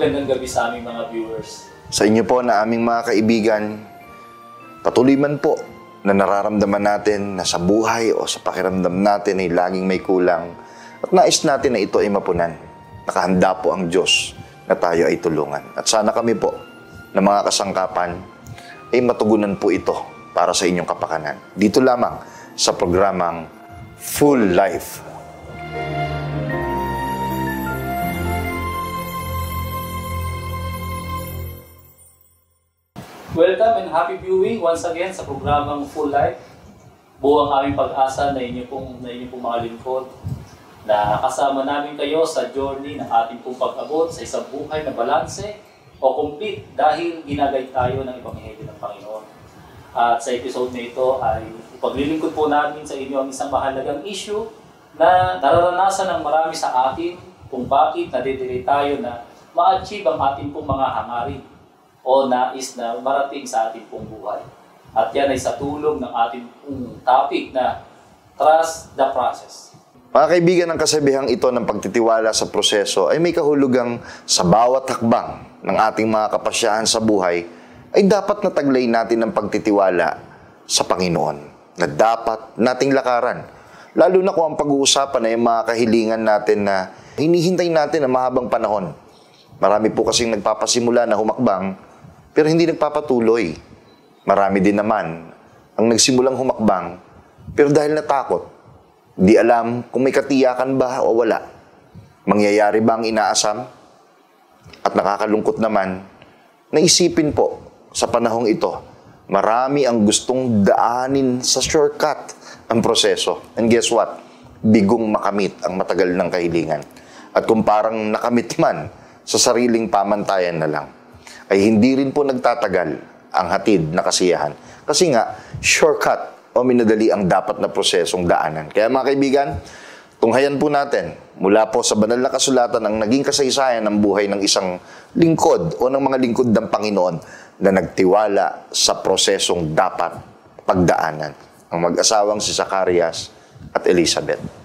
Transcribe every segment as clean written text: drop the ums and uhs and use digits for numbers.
magandang gabi sa aming mga viewers. Sa inyo po na aming mga kaibigan, patuloy man po na nararamdaman natin na sa buhay o sa pakiramdam natin ay laging may kulang at nais natin na ito ay mapunan. Nakahanda po ang Diyos na tayo ay tulungan. At sana kami po na mga kasangkapan ay matugunan po ito para sa inyong kapakanan. Dito lamang sa programang Full Life. Welcome and happy viewing once again sa programang Full Life. Buong aming pag-asa na inyo pong mga lingkod na kasama namin kayo sa journey ng ating pong pag-abot sa isang buhay na balanse o complete dahil ginagay tayo ng Ebanghelyo ng Panginoon. At sa episode na ito ay ipaglilingkod po namin sa inyo ang isang mahalagang issue na nararanasan ng marami sa atin kung bakit nadidelay tayo na ma-achieve ang ating pong mga hangarin o nais na marating sa ating pong buhay. At yan ay sa tulong ng ating pong topic na Trust the Process. Mga kaibigan, ang kasabihang ito ng pagtitiwala sa proseso ay may kahulugang sa bawat hakbang ng ating mga kapasyahan sa buhay ay dapat nataglay natin ang pagtitiwala sa Panginoon na dapat nating lakaran. Lalo na kung ang pag-uusapan ay mga kahilingan natin na hinihintay natin na mahabang panahon. Marami po kasing nagpapasimula na humakbang pero hindi nagpapatuloy. Marami din naman ang nagsimulang humakbang pero dahil natakot, di alam kung may katiyakan ba o wala. Mangyayari ba ang inaasam? At nakakalungkot naman, naisipin po sa panahong ito, marami ang gustong daanin sa shortcut ang proseso. And guess what? Bigong makamit ang matagal ng kahilingan. At kung parang nakamit man sa sariling pamantayan na lang, ay hindi rin po nagtatagal ang hatid na kasiyahan. Kasi nga, shortcut o minadali ang dapat na prosesong daanan. Kaya mga kaibigan, tunghayan po natin mula po sa banal na kasulatan ang naging kasaysayan ng buhay ng isang lingkod o ng mga lingkod ng Panginoon na nagtiwala sa prosesong dapat pagdaanan. Ang mag-asawang si Zacarias at Elizabeth.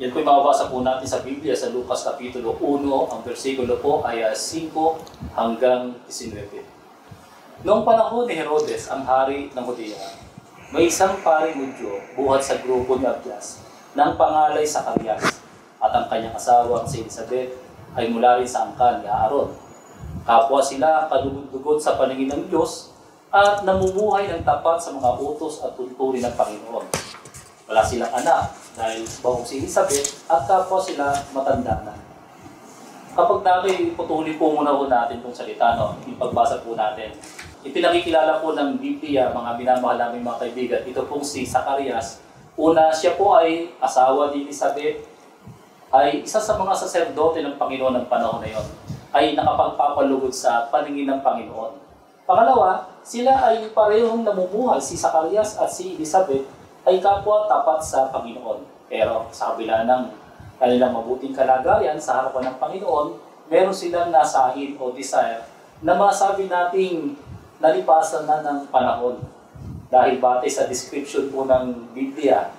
Yan po yung mababasa po natin sa Biblia sa Lucas Kapitulo 1, ang versikulo po ay 5 hanggang 19. Noong panahon ni Herodes, ang hari ng Judea, may isang paring Hudyo buhat sa grupo ni Abias ng pangalay Zacarias at ang kanyang asawang si Elizabeth ay mula rin sa angkan ni Aaron. Kapwa sila kadugod-dugod sa paningin ng Diyos at namumuhay ng tapat sa mga utos at tuntunin ng Panginoon. Wala silang anak dahil bahong si Elizabeth at kapwa sila matanda na. Kapag namin putuli po muna po natin itong salita, yung pagbasa po natin. Ipinakikilala po ng Biblia, mga minamahal namin mga kaibigan, ito pong si Zacarias. Una, siya po ay asawa ni Elizabeth, ay isa sa mga saserdote ng Panginoon ng panahon na yon, ay nakapagpapalugod sa paningin ng Panginoon. Pangalawa, sila ay parehong namumuhay, si Zacarias at si Elizabeth, ay kapwa tapat sa Panginoon. Pero sa kabila ng kanilang mabuting kalagayan sa harapan ng Panginoon, meron silang nasahin o desire na masabi nating nalipasan na ng panahon. Dahil batay sa description po ng Biblia,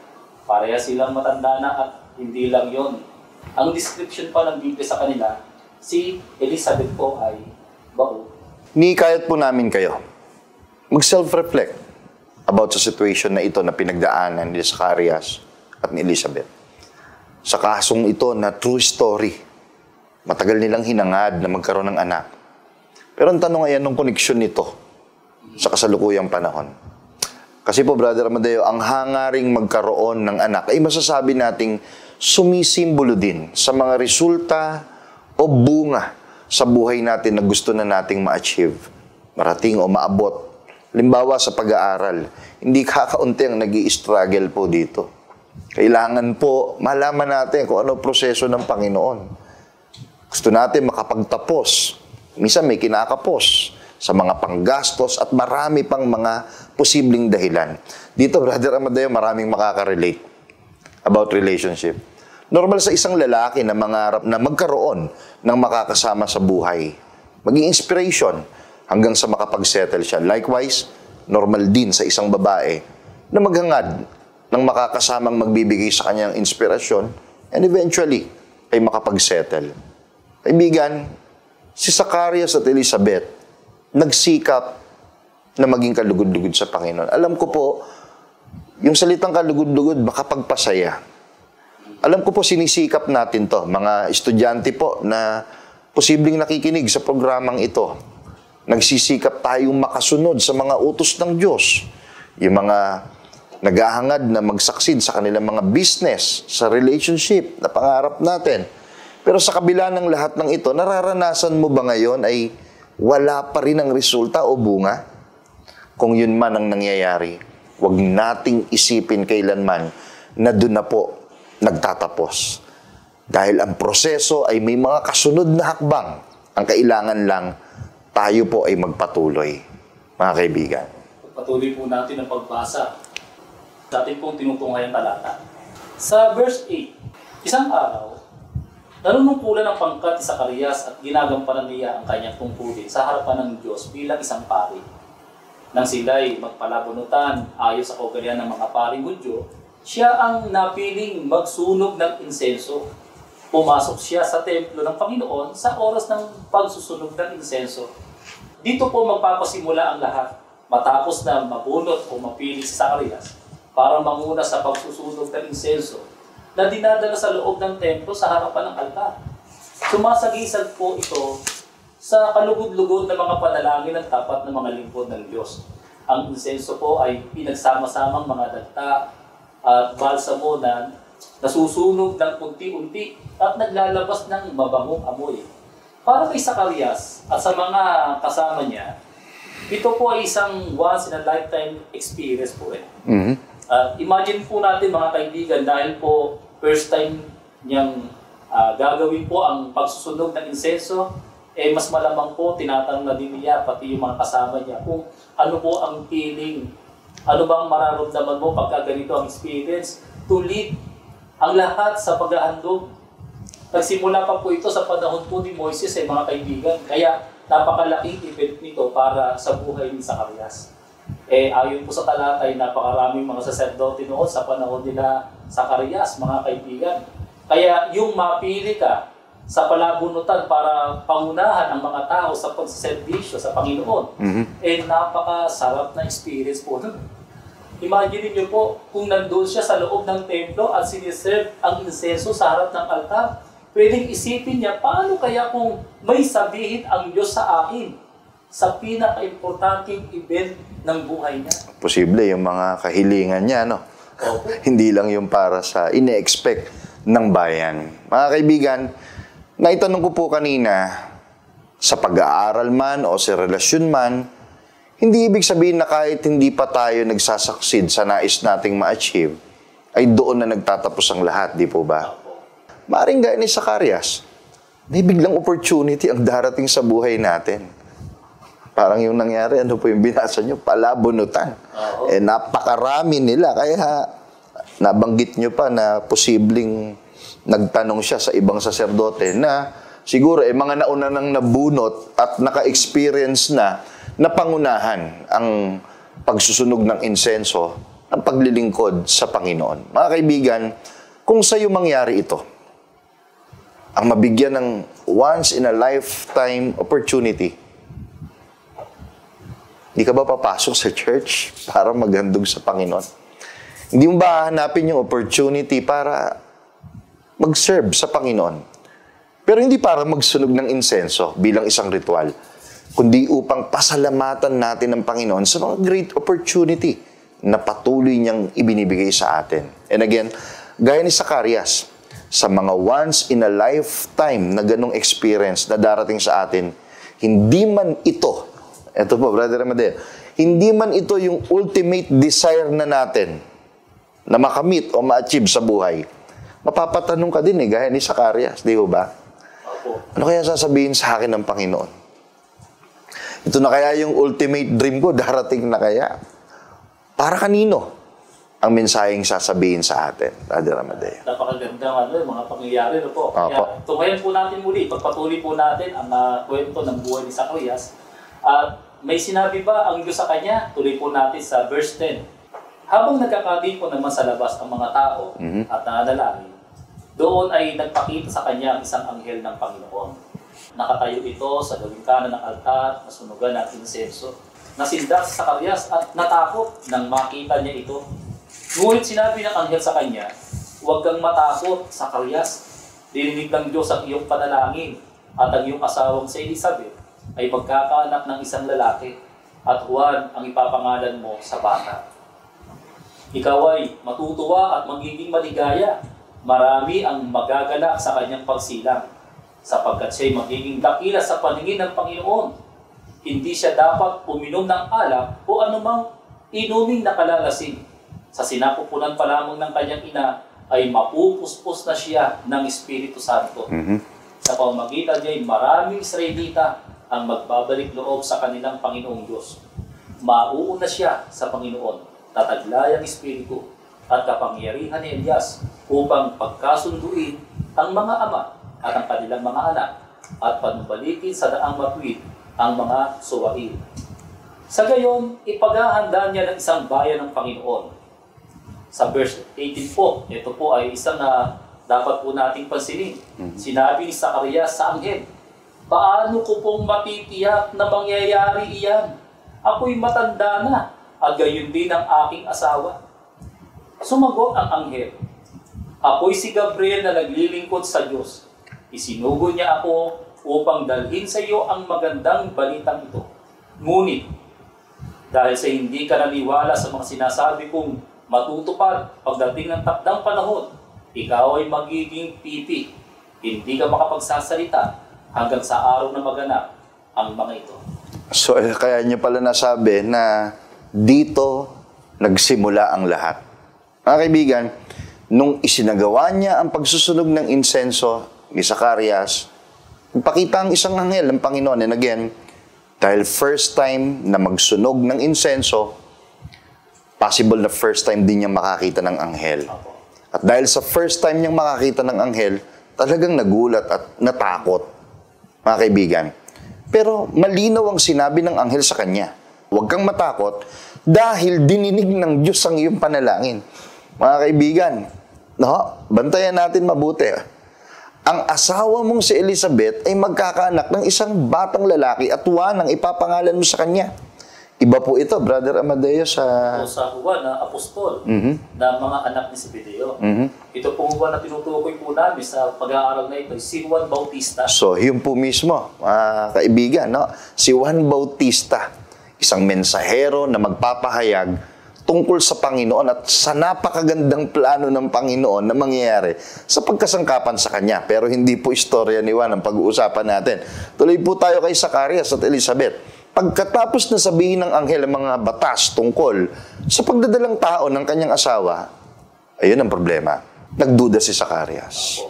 pareha silang matanda na at hindi lang yon. Ang description pa ng Biblia sa kanila, si Elizabeth po ay bao. Nikayat po namin kayo mag-self-reflect about sa situation na ito na pinagdaanan ni Zacarias at ni Elizabeth. Sa kasong ito na true story, matagal nilang hinangad na magkaroon ng anak. Pero ang tanong ay anong koneksyon nito sa kasalukuyang panahon? Kasi po, Brother Amadeo, ang hangaring magkaroon ng anak ay masasabi nating sumisimbolo din sa mga resulta o bunga sa buhay natin na gusto na nating ma-achieve, marating o maabot. Halimbawa sa pag-aaral, hindi kakaunti ang nag-i-struggle po dito. Kailangan po malaman natin kung ano proseso ng Panginoon. Gusto natin makapagtapos. Minsan may kinakapos sa mga panggastos at marami pang mga posibleng dahilan. Dito, Brother Amadeo, maraming makaka-relate about relationship. Normal sa isang lalaki na mangarap na magkaroon ng makakasama sa buhay. Maging inspiration hanggang sa makapag-settle siya. Likewise, normal din sa isang babae na maghangad ng makakasamang magbibigay sa kanyang inspirasyon and eventually ay makapag-settle. Kaibigan, si Zacarias at Elizabeth nagsikap na maging kalugod-lugod sa Panginoon. Alam ko po, yung salitang kalugod-lugod, makapagpasaya. Alam ko po, sinisikap natin to. Mga estudyante po na posibleng nakikinig sa programang ito. Nagsisikap tayong makasunod sa mga utos ng Diyos. Yung mga naghahangad na magsaksid sa kanilang mga business, sa relationship na pangarap natin. Pero sa kabila ng lahat ng ito, nararanasan mo ba ngayon ay wala pa rin ang resulta o bunga? Kung yun man ang nangyayari, huwag nating isipin kailanman na doon na po nagtatapos. Dahil ang proseso ay may mga kasunod na hakbang. Ang kailangan lang, tayo po ay magpatuloy. Mga kaibigan. Patuloy po natin ang pagbasa sa ating pong tinutunghayan talata. Sa verse 8, isang araw, nanunungkulan ang pangkat ni Zacarias at ginagampanan niya ang kanyang tungkulin sa harapan ng Diyos bilang isang pari. Nang sila'y magpalabunutan ayon sa kaugalian ng mga paring Hudyo, siya ang napiling magsunog ng insenso. Pumasok siya sa templo ng Panginoon sa oras ng pagsusunog ng insenso. Dito po magpapasimula ang lahat matapos na mabunot o mapili si Zacarias para manguna sa pagsusunog ng insenso na dinadala sa loob ng templo sa harapan ng altar. Sumasagisag po ito sa kalugod-lugod na mga panalangin ng tapat ng mga lingkod ng Diyos. Ang insenso po ay pinagsama-samang mga dagta at balsamo na nasusunog ng unti-unti at naglalabas ng mabangong amoy. Para kay Zacarias at sa mga kasama niya, ito po ay isang once-in-a-lifetime experience po eh. Imagine po natin mga kaibigan, dahil po first time niyang gagawin po ang pagsusunog ng insenso, mas malamang po tinatanong na din niya, pati yung mga kasama niya, kung ano po ang feeling, ano bang mararamdaman mo pagka ganito ang experience, to lead ang lahat sa paghahandog. Nagsimula pa po ito sa panahon po ni Moises mga kaibigan, kaya napakalaking event nito para sa buhay ni Zacarias. Ayon po sa talata ay napakaraming mga saserdote noon sa panahon nila Zacarias, mga kaibigan. Kaya yung mapili ka sa palabunutan para pangunahan ang mga tao sa pagsiservisyo sa Panginoon, napakasarap na experience po nun. Imagine niyo po kung nandun siya sa loob ng templo at siniserve ang insenso sa harap ng altar. Pwedeng isipin niya, paano kaya kung may sabihin ang Diyos sa akin sa pinaka-importanting event ng buhay niya? Posible yung mga kahilingan niya, no? Okay. Hindi lang yung para sa ine-expect ng bayan. Mga kaibigan, naitanong ko po kanina, sa pag-aaral man o sa relasyon man, hindi ibig sabihin na kahit hindi pa tayo nagsasaksid sa nais nating ma-achieve, ay doon na nagtatapos ang lahat, di po ba? Maring gaya ni Zacarias, may biglang opportunity ang darating sa buhay natin. Parang yung nangyari, ano po yung binasa nyo? Palabunutan. Napakarami nila. Kaya nabanggit nyo pa na posibleng nagtanong siya sa ibang saserdote na siguro mga nauna nang nabunot at naka-experience na pangunahan ang pagsusunog ng insenso, ang paglilingkod sa Panginoon. Mga kaibigan, kung sa'yo mangyari ito, ang mabigyan ng once-in-a-lifetime opportunity, hindi ka ba papasok sa church para maghandog sa Panginoon? Hindi mo ba hahanapin yung opportunity para mag-serve sa Panginoon? Pero hindi para magsunog ng insenso bilang isang ritual, kundi upang pasalamatan natin ng Panginoon sa mga great opportunity na patuloy niyang ibinibigay sa atin. And again, gaya ni Zacarias, sa mga once-in-a-lifetime na ganong experience na darating sa atin, hindi man ito, eto po, Brother Amadeo, hindi man ito yung ultimate desire na natin na makamit o ma-achieve sa buhay, mapapatanong ka din gaya ni Zacarias, di ba? Ano kaya sasabihin sa akin ng Panginoon? Ito na kaya yung ultimate dream ko, darating na kaya? Para kanino ang mensaheng sasabihin sa atin, Brother Amadeo? Napakagandang mga pangyayari po. Kaya tunghayan po natin muli, pagpatuloy po natin ang kwento ng buhay ni Zacarias. At may sinabi ba ang Diyos sa kanya? Tuloy po natin sa verse 10. Habang nagkakadi po naman sa labas ang mga tao at nananalangin, doon ay nagpakita sa kanya ang isang anghel ng Panginoon. Nakatayo ito sa gawing kanan ng altar na sunugan ng insenso. Nasindak si Zacarias at natakot nang makita niya ito. Ngunit sinabi ng anghel sa kanya, "Huwag kang matakot, Zacarias. Dininig ng Diyos ang iyong panalangin at ang iyong asawang si Elizabeth ay magkakaanak ng isang lalaki at Juan ang ipapangalan mo sa bata. Ikaw ay matutuwa at magiging maligaya. Marami ang magagalak sa kanyang pagsilang sapagkat siya'y magiging dakila sa paningin ng Panginoon. Hindi siya dapat uminom ng alak o anumang inuming nakalalasing. Sa sinapupunan pa lamang ng kanyang ina ay mapupuspos na siya ng Espiritu Santo. Sa pamamagitan niya ay maraming Israelita ang magbabalik loob sa kanilang Panginoong Diyos. Mauuna siya sa Panginoon, tataglayang Espiritu at kapangyarihan ni Elias upang pagkasunduin ang mga ama at ang kanilang mga anak at panubalikin sa daang matuwid ang mga suwain. Sa gayon, ipaghahanda niya ng isang bayan ng Panginoon. Sa verse 18 po, ito po ay isang dapat po nating pansinin. Sinabi ni Zacarias sa anghel, "Paano ko pong matitiyak na mangyayari iyan? Ako'y matanda na, at gayon din ang aking asawa." Sumagot ang anghel, "Ako'y si Gabriel na naglilingkod sa Diyos. Isinugo niya ako upang dalhin sa iyo ang magandang balitang ito. Ngunit, dahil sa hindi ka naniwala sa mga sinasabi kong matutupad pagdating ng takdang panahon, ikaw ay magiging pipi. Hindi ka makapagsasalita hanggang sa araw na maganap ang mga ito." So, kaya niya pala nasabi na dito nagsimula ang lahat. Mga kaibigan, nung isinagawa niya ang pagsusunog ng insenso ni Zacarias, nagpakita ang isang anghel ng Panginoon. And again, dahil first time na magsunog ng insenso, possible na first time din niya makakita ng anghel. At dahil sa first time niyang makakita ng anghel, talagang nagulat at natakot, mga kaibigan. Pero malinaw ang sinabi ng anghel sa kanya. Huwag kang matakot dahil dininig ng Diyos ang iyong panalangin. Mga kaibigan, no? Bantayan natin mabuti. Ang asawa mong si Elizabeth ay magkakaanak ng isang batang lalaki at Juan ang ipapangalan mo sa kanya. Iba po ito, Brother Amadeo, sa Juan na apostol na mga anak ni Zebedeo. Ito po Juan na tinutukoy po namin sa pag-aaral na ito, si Juan Bautista. So, yun po mismo, kaibigan, no? Si Juan Bautista, isang mensahero na magpapahayag tungkol sa Panginoon at sa napakagandang plano ng Panginoon na mangyayari sa pagkasangkapan sa Kanya. Pero hindi po istorya ni Juan ang pag-uusapan natin. Tuloy po tayo kay Zacarias at Elizabeth. Pagkatapos na sabihin ng anghel ang mga batas tungkol sa pagdadalang tao ng kanyang asawa, ayun ang problema. Nagduda si Zacarias.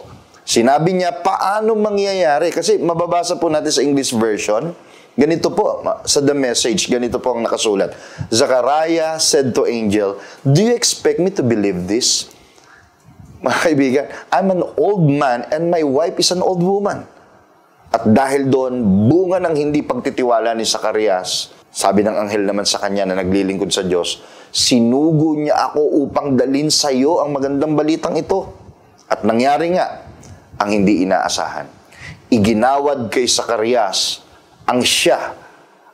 Sinabi niya, paano mangyayari? Kasi mababasa po natin sa English version, ganito po, sa The Message, ganito po ang nakasulat. Zachariah said to angel, "Do you expect me to believe this?" Mga kaibigan, I'm an old man and my wife is an old woman. At dahil doon, bunga ng hindi pagtitiwala ni Zacarias, sabi ng anghel naman sa kanya na naglilingkod sa Diyos, "Sinugo niya ako upang dalhin sa iyo ang magandang balitang ito." At nangyari nga ang hindi inaasahan. Iginawad kay Zacarias ang siya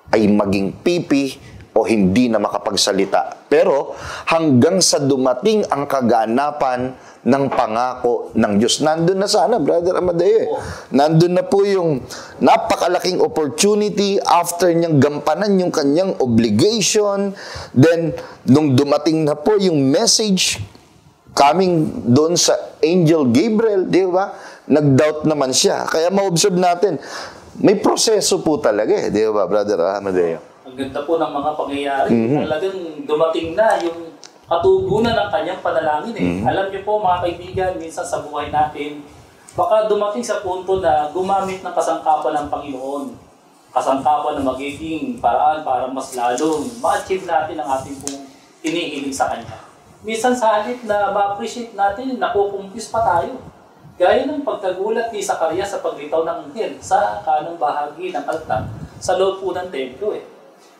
ay maging pipi o hindi na makapagsalita. Pero hanggang sa dumating ang kaganapan ng pangako ng Diyos. Nandun na sana, Brother Amadeo. Nandun na po yung napakalaking opportunity after niyang gampanan yung kanyang obligation. Then, nung dumating na po yung message coming doon sa Angel Gabriel, di ba? Nag-doubt naman siya. Kaya ma-observe natin, may proseso po talaga eh, di ba, Brother Amadeo? Ang ganda po ng mga pangyayari. Talagang dumating na yung katugunan ng kanyang panalangin eh. Alam niyo po mga kaibigan, minsan sa buhay natin, baka dumating sa punto na gumamit ng kasangkapan ng Panginoon. Kasangkapan na magiging paraan para mas lalong ma-achieve natin ang ating pong hinihiling sa Kanya. Minsan sa halip na ma-appreciate natin, nakukumpis pa tayo. Gaya ng pagkagulat ni Zacarias sa paglitaw ng anghel sa kanang bahagi ng altar sa loob po ng templo eh.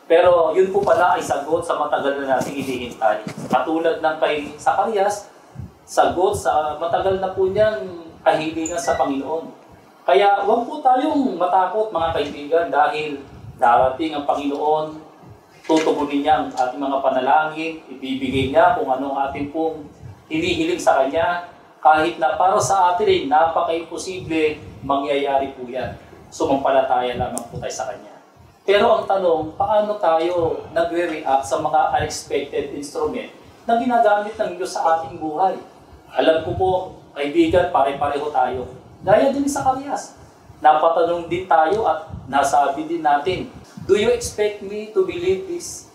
Pero yun po pala ay sagot sa matagal na nating hinihintay. Katulad ng kay Zacarias, sagot sa matagal na po niyang kahilingan sa Panginoon. Kaya huwag po tayong matakot mga kaibigan dahil darating ang Panginoon, tutugunin niya ang ating mga panalangin, ibibigay niya kung ano ang ating pong hinihiling sa Kanya, kahit na para sa atin ay napaka-imposible, mangyayari po yan. Sumampalataya lamang po tayo sa Kanya. Pero ang tanong, paano tayo nagre-react sa mga unexpected instrument na ginagamit ng Diyos sa ating buhay? Alam ko po, kaibigan, pare-pareho tayo. Gaya din sa Zacarias. Napatanong din tayo at nasabi din natin, do you expect me to believe this?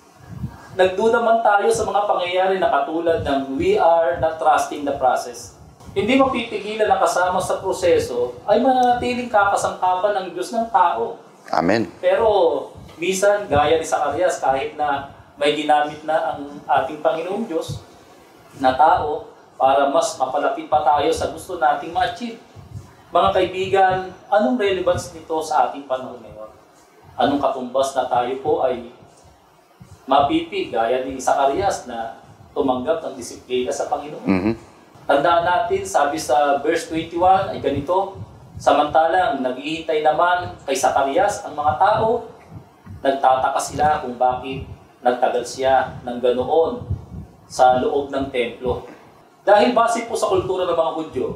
Nagduda man tayo sa mga pangyayari na katulad ng we are not trusting the process. Hindi mapipigilan na kasama sa proseso ay mananatiling kakasangkapan ng Diyos ng tao. Amen. Pero minsan, gaya ni Zacarias, kahit na may ginamit na ang ating Panginoong Diyos na tao para mas mapalapit pa tayo sa gusto nating ma-achieve. Mga kaibigan, anong relevance nito sa ating panahon ngayon? Anong katumbas na tayo po ay mapipi, gaya ni Zacarias na tumanggap ng disiplina sa Panginoon? Tandaan natin, sabi sa verse 21 ay ganito, samantalang naghihintay naman kay Zacarias ang mga tao, nagtataka sila kung bakit nagtagal siya ng ganoon sa loob ng templo. Dahil base po sa kultura ng mga Hudyo,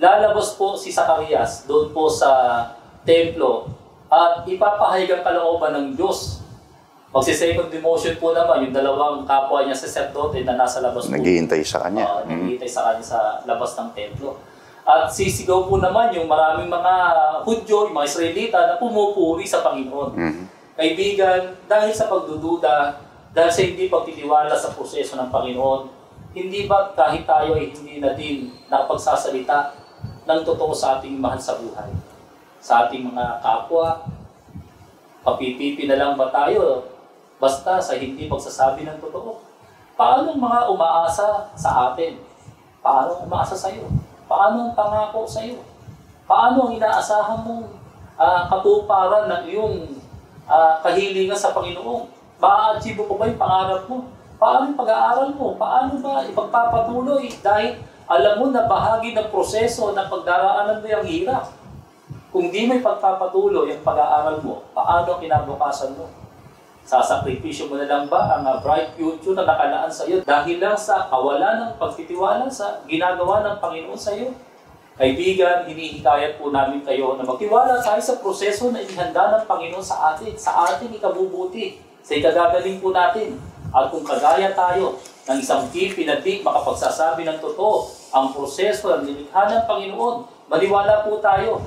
lalabas po si Zacarias doon po sa templo at ipapahayag ang kalooban ng Diyos. Magsi-second demotion po naman yung dalawang kapwa niya sacerdote na nasa labas po. Naghihintay sa kanya. Naghihintay sa kanya sa labas ng templo. At sisigaw po naman yung maraming mga Hudyo, yung mga Israelita na pumupuri sa Panginoon. Kaibigan, dahil sa pagdududa, dahil sa hindi pagtitiwala sa proseso ng Panginoon, hindi ba kahit tayo ay hindi natin nakapagsasalita ng totoo sa ating mahal sa buhay? Sa ating mga kapwa, papipipi na lang ba tayo basta sa hindi pagsasabi ng totoo? Paano ang mga umaasa sa atin? Paano ang umaasa sa iyo? Paano ang pangako sa iyo? Paano ang inaasahan mong katuparan ng iyong kahilingan sa Panginoon? Ma-achieve ko ba yung pangarap mo? Paano yung pag-aaral mo? Paano ba ipagpapatuloy? Dahil alam mo na bahagi ng proseso na pagdaraanan mo yung hirap. Kung di may pagpapatuloy ang pag-aaral mo, paano ang kinabukasan mo? Sasakripisyo mo na lang ba ang bright future na nakalaan sa iyo dahil lang sa kawalan ng pagtitiwala sa ginagawa ng Panginoon sa iyo? Kaibigan, hinihikayat po namin kayo na magtiwala tayo sa proseso na inihanda ng Panginoon sa atin, sa ating ikabubuti, sa ikagagaling po natin. At kung kagaya tayo ng isang pipi na di makapagsasabi ng totoo ang proseso ng nilikha ng Panginoon, maniwala po tayo,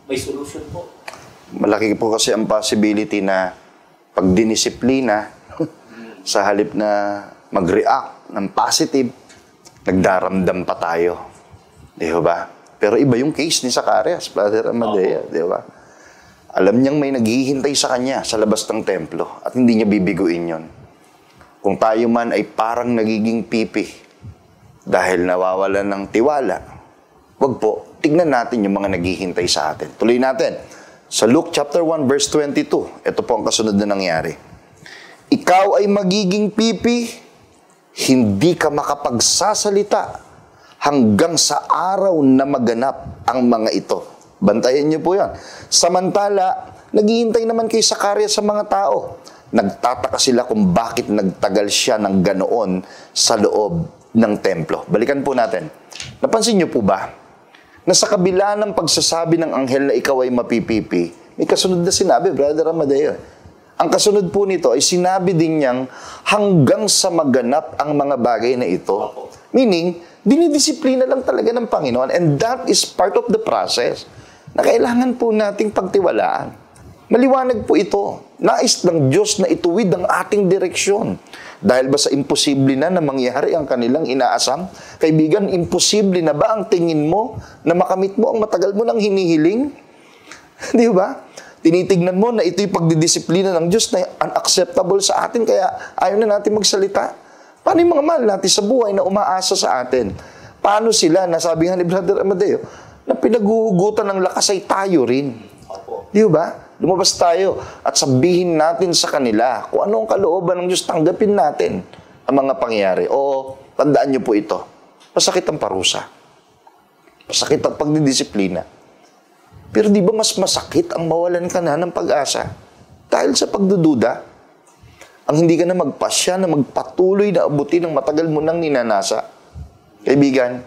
may solusyon po. Malaki po kasi ang possibility na pag dinisiplina, sa halip na mag-react ng positive, nagdaramdam pa tayo. Di ba? Pero iba yung case ni Zacarias, Brother Amadea, di ba? Alam niyang may naghihintay sa kanya sa labas ng templo at hindi niya bibiguin yon. Kung tayo man ay parang nagiging pipi dahil nawawalan ng tiwala, wag po, tignan natin yung mga naghihintay sa atin. Tuloy natin. Sa Luke chapter 1 verse 22, ito po ang kasunod na nangyari. Ikaw ay magiging pipi, hindi ka makapagsasalita hanggang sa araw na maganap ang mga ito. Bantayan niyo po yan. Samantala, naghihintay naman kay Zacarias sa mga tao. Nagtataka sila kung bakit nagtagal siya ng ganoon sa loob ng templo. Balikan po natin. Napansin niyo po ba na sa kabila ng pagsasabi ng anghel na ikaw ay mapipipi, may kasunod na sinabi, Brother Amadeo. Ang kasunod po nito ay sinabi din niyang hanggang sa maganap ang mga bagay na ito. Meaning, dinidisiplina lang talaga ng Panginoon and that is part of the process na kailangan po nating pagtiwalaan. Maliwanag po ito. Nais ng Diyos na ituwid ang ating direksyon. Dahil ba sa imposible na mangyari ang kanilang inaasam? Kaibigan, imposible na ba ang tingin mo na makamit mo ang matagal mo nang hinihiling? Di ba? Tinitignan mo na ito'y pagdidisiplina ng Diyos na unacceptable sa atin, kaya ayaw na natin magsalita. Paano yung mga mahal natin sa buhay na umaasa sa atin? Paano sila, nasabi nga ni Brother Amadeo, na pinaghuhugutan ng lakas ay tayo rin. Di ba? Lumabas tayo at sabihin natin sa kanila kung ano ang kalooban ng Diyos, tanggapin natin ang mga pangyayari. O, tandaan niyo po ito, masakit ang parusa. Masakit ang pagdidisiplina. Pero di ba mas masakit ang mawalan ka na ng pag-asa? Dahil sa pagdududa, ang hindi ka na magpasya na magpatuloy na abutin ang matagal mo nang ninanasa. Kaibigan,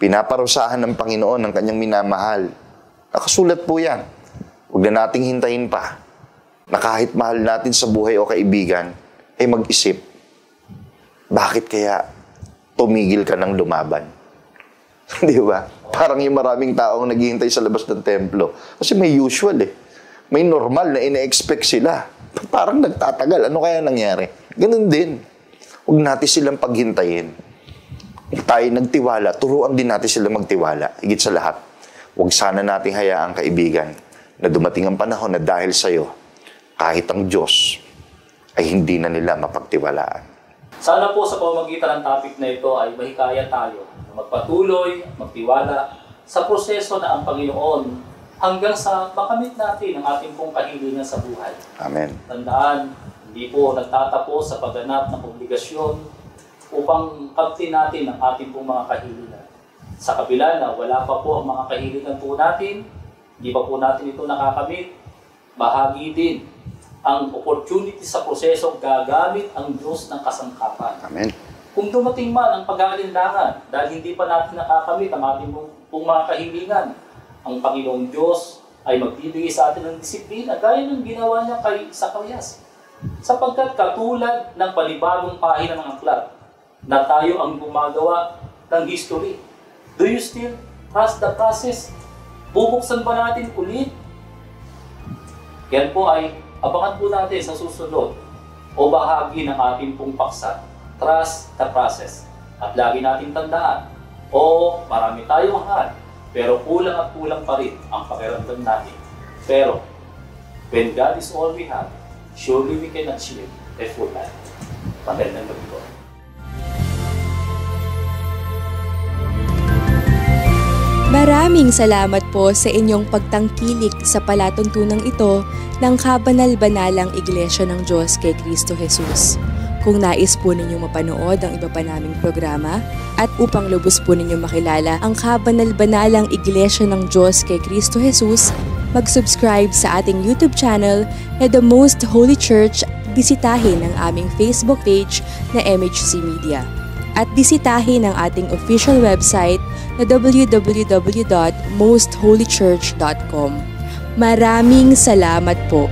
pinaparusahan ng Panginoon ang kanyang minamahal. Nakasulat po yan. Huwag na nating hintayin pa na kahit mahal natin sa buhay o kaibigan, ay mag-isip, bakit kaya tumigil ka ng lumaban? Di ba? Parang yung maraming taong naghihintay sa labas ng templo. Kasi may usual May normal na ina-expect sila. Parang nagtatagal. Ano kaya nangyari? Ganun din. Huwag natin silang paghintayin. Kung tayo nagtiwala, turuan din natin sila magtiwala. Higit sa lahat, huwag sana nating hayaan, kaibigan, na dumating ang panahon na dahil sa'yo, kahit ang Diyos ay hindi na nila mapagtiwalaan. Sana po sa pamamagitan ng topic na ito ay mahikaya tayo na magpatuloy, magtiwala sa proseso na ang Panginoon hanggang sa makamit natin ang ating pong kahilingan sa buhay. Amen. Tandaan, hindi po nagtatapos sa pagganap ng obligasyon upang kamtin natin ang ating pong mga kahilingan. Sa kabila na wala pa po ang mga kahilingan po natin, hindi pa po natin ito nakakamit, bahagi din ang opportunity sa proseso, gagamit ang Diyos ng kasangkapan. Amen. Kung dumating man ang pag-aalinlangan dahil hindi pa natin nakakamit ang ating pong mga kahilingan, ang Panginoong Diyos ay magbibigay sa atin ng disiplina gaya ng ginawa niya kay Zacarias. Sapagkat katulad ng panibagong pahina ng aklat na tayo ang gumagawa ng history. Do you still trust the process? Bubuksan ba natin ulit? Yan po ay abangan po natin sa susunod o bahagi ng ating pong paksa. Trust the process. At lagi natin tandaan, marami tayong mahal, pero kulang at kulang pa rin ang pakiramdam natin. Pero, when God is all we have, surely we can achieve a full life. Magandang gabi po. Maraming salamat po sa inyong pagtangkilik sa palatuntunang ito ng Kabanal-Banalang Iglesia ng Diyos kay Kristo Jesus. Kung nais po ninyong mapanood ang iba pa naming programa at upang lubos po ninyong makilala ang Kabanal-Banalang Iglesia ng Diyos kay Kristo Jesus, mag-subscribe sa ating YouTube channel na The Most Holy Church. Bisitahin ang aming Facebook page na MHC Media. At bisitahin ang ating official website na www.mostholychurch.com. Maraming salamat po!